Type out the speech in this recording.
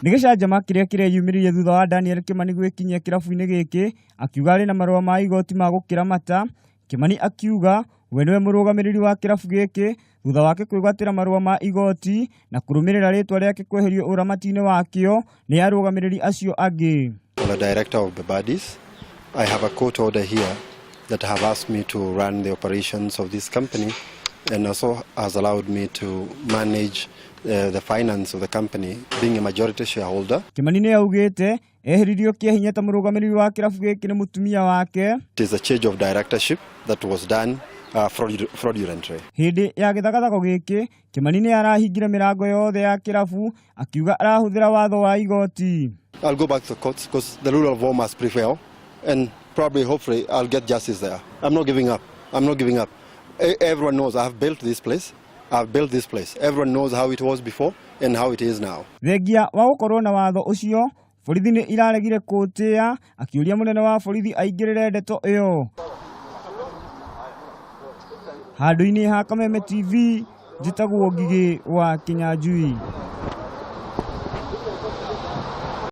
Nĩgĩcanjama kĩrĩa kĩreyumĩririe thutha wa Daniel Kimani gwĩkinyia kĩrabu-inĩ gĩkĩ akiuga arĩ na marũa ma igoti ma gũkĩramata. Kimani akiuga we nĩwe mũrũgamĩrĩri wa kĩrabu gĩkĩ thutha wake kwĩgwatĩra marũa ma igoti na kũrũmĩrĩra rĩtwa rĩake kweherio ũramati-inĩ wakĩo nĩ arũgamĩrĩri acio angĩ. The director of the bodies, I have a court order here that have asked me to run the operations of this company and also has allowed me to manage the finance of the company, being a majority shareholder. Kimani nĩ augĩte eheririo kĩahinya ta mũrũgamĩrĩri wa kĩrabu gĩkĩ nĩ mũtumia wake. It is a change of directorship that was done fraudulently. Hĩndĩ ya gĩthagathago gĩkĩ Kimani nĩ arahingire mĩrango yothe ya kĩrabu akiuga arahũthĩra watho wa igoti. I'll go back to the courts because the rule of law must prevail and probably hopefully I'll get justice there. I'm not giving up. I'm not giving up. Everyone knows I have built this place. I've built this place. Everyone knows how it was before and how it is now. Thengia wa gũkorwo na watho ũcio, borithi nĩ iraregire kũũtĩa, akĩũria mũnene wa borithi aingĩrĩre ndeto ĩyo. Handũ-inĩ ha Kameme TV, njĩtagwo Ngigĩ wa Kinyanjui.